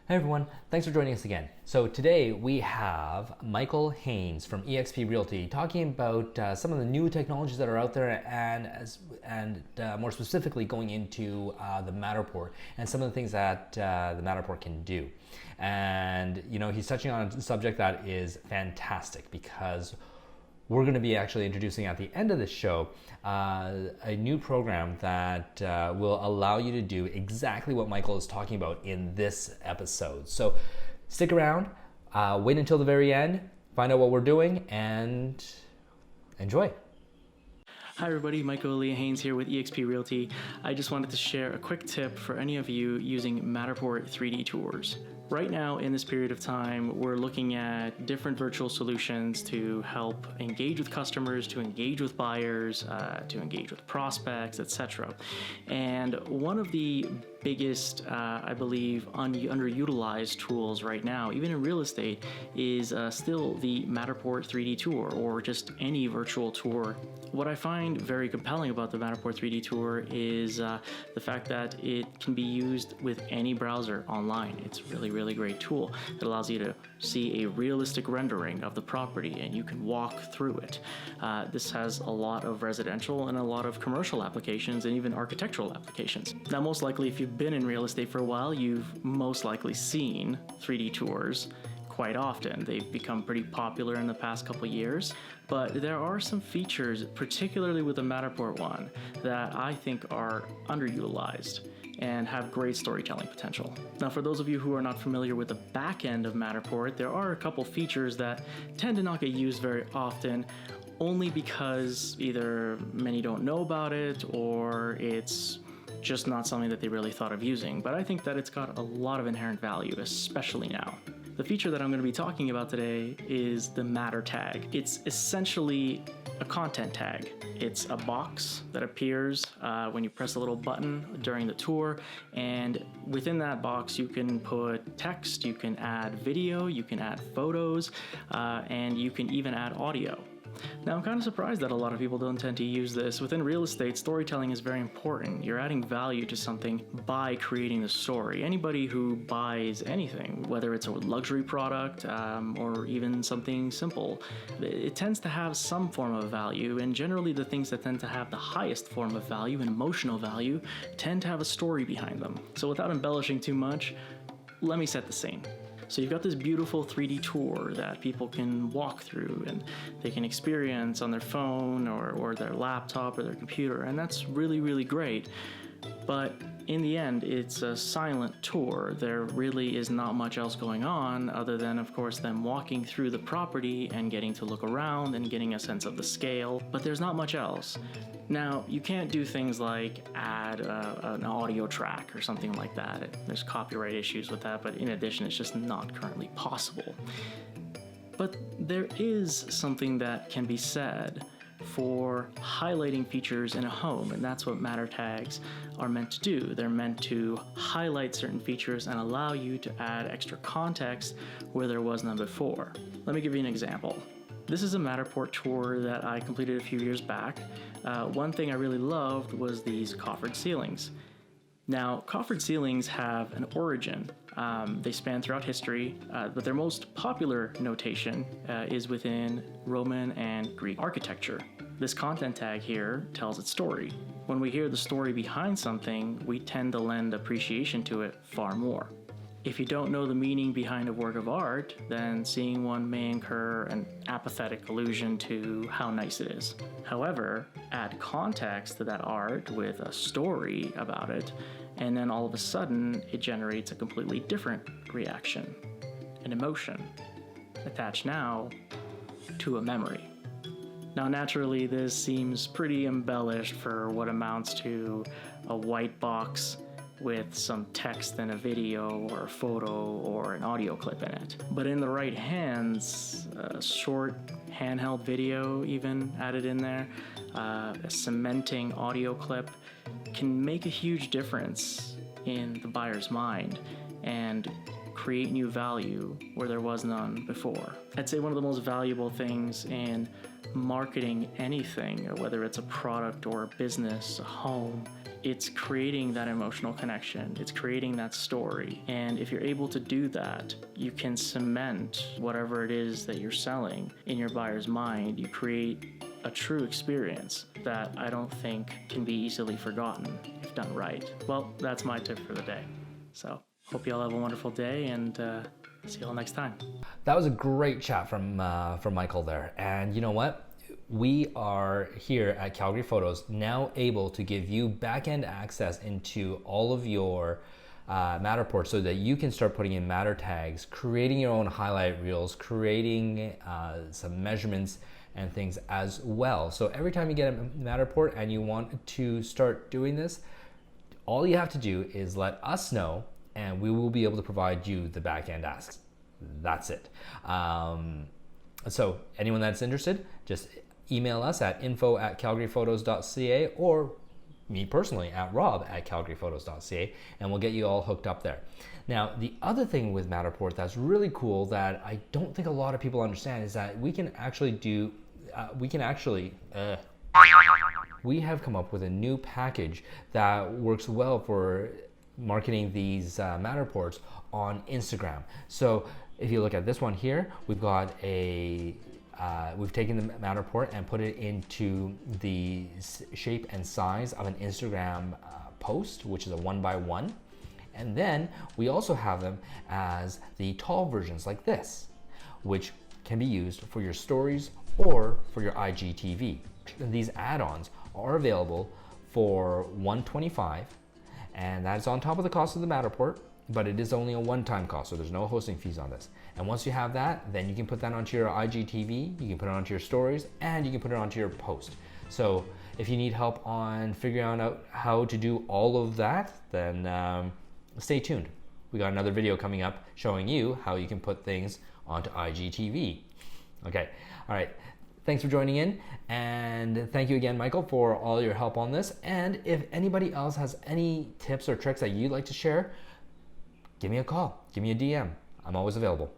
Hey everyone, thanks for joining us again. So today we have Michael Haynes from eXp Realty talking about some of the new technologies that are out there and more specifically going into the Matterport and some of the things that the Matterport can do. And he's touching on a subject that is fantastic because we're going to be actually introducing at the end of this show a new program that will allow you to do exactly what Michael is talking about in this episode. So stick around, wait until the very end, find out what we're doing, and enjoy. Hi everybody, Michael Haynes here with eXp Realty. I just wanted to share a quick tip for any of you using Matterport 3D tours. Right now, in this period of time, we're looking at different virtual solutions to help engage with customers, to engage with buyers, to engage with prospects, etc. And one of the biggest, I believe, underutilized tools right now, even in real estate, is still the Matterport 3D tour or just any virtual tour. What I find very compelling about the Matterport 3D tour is the fact that it can be used with any browser online. It's really great tool. It allows you to see a realistic rendering of the property and you can walk through it. This has a lot of residential and a lot of commercial applications and even architectural applications. Now, most likely, if you've been in real estate for a while, you've most likely seen 3D tours quite often. They've become pretty popular in the past couple years, but there are some features, particularly with the Matterport one, that I think are underutilized and have great storytelling potential. Now, for those of you who are not familiar with the back end of Matterport, there are a couple features that tend to not get used very often, only because either many don't know about it or it's just not something that they really thought of using. But I think that it's got a lot of inherent value, especially now. The feature that I'm going to be talking about today is the Matter tag. It's essentially a content tag. It's a box that appears when you press a little button during the tour, and within that box you can put text, you can add video, you can add photos, and you can even add audio. Now, I'm kind of surprised that a lot of people don't tend to use this. Within real estate, storytelling is very important. You're adding value to something by creating the story. Anybody who buys anything, whether it's a luxury product or even something simple, it tends to have some form of value, and generally the things that tend to have the highest form of value and emotional value tend to have a story behind them. So without embellishing too much, let me set the scene. So you've got this beautiful 3D tour that people can walk through and they can experience on their phone or their laptop or their computer, and that's really great. But in the end, it's a silent tour. There really is not much else going on other than, of course, them walking through the property and getting to look around and getting a sense of the scale, but there's not much else. Now, you can't do things like add an audio track or something like that. There's copyright issues with that, but in addition, it's just not currently possible. But there is something that can be said for highlighting features in a home, and that's what Matter tags are meant to do. They're meant to highlight certain features and allow you to add extra context where there was none before. Let me give you an example. This is a Matterport tour that I completed a few years back. One thing I really loved was these coffered ceilings. Now, coffered ceilings have an origin. They span throughout history, but their most popular notation is within Roman and Greek architecture. This content tag here tells its story. When we hear the story behind something, we tend to lend appreciation to it far more. If you don't know the meaning behind a work of art, then seeing one may incur an apathetic allusion to how nice it is. However, add context to that art with a story about it, and then all of a sudden, it generates a completely different reaction, an emotion, attached now to a memory. Now, naturally, this seems pretty embellished for what amounts to a white box with some text and a video or a photo or an audio clip in it. But in the right hands, a short handheld video even added in there, a cementing audio clip can make a huge difference in the buyer's mind and create new value where there was none before. I'd say one of the most valuable things in marketing anything, whether it's a product or a business, a home, it's creating that emotional connection. It's creating that story. And if you're able to do that, you can cement whatever it is that you're selling in your buyer's mind. You create a true experience that I don't think can be easily forgotten if done right. Well, that's my tip for the day. So hope you all have a wonderful day, and see you all next time. That was a great chat from Michael there. And you know what? We are here at Calgary Photos now able to give you back-end access into all of your Matterport so that you can start putting in Matter tags, creating your own highlight reels, creating some measurements and things as well. So every time you get a Matterport and you want to start doing this, all you have to do is let us know and we will be able to provide you the back-end asks. That's it. So anyone that's interested, just email us at info@calgaryphotos.ca or me personally at rob@calgaryphotos.ca, and we'll get you all hooked up there. Now, the other thing with Matterport that's really cool that I don't think a lot of people understand is that we can actually do, we have come up with a new package that works well for marketing these Matterports on Instagram. So if you look at this one here, we've got we've taken the Matterport and put it into the shape and size of an Instagram post, which is a 1x1. And then we also have them as the tall versions like this, which can be used for your stories or for your IGTV. And these add-ons are available for $125, and that's on top of the cost of the Matterport, but it is only a one-time cost, so there's no hosting fees on this. And once you have that, then you can put that onto your IGTV, you can put it onto your stories, and you can put it onto your post. So if you need help on figuring out how to do all of that, then stay tuned. We got another video coming up showing you how you can put things onto IGTV. Okay, all right. Thanks for joining in, and thank you again, Michael, for all your help on this. And if anybody else has any tips or tricks that you'd like to share, give me a call, give me a DM. I'm always available.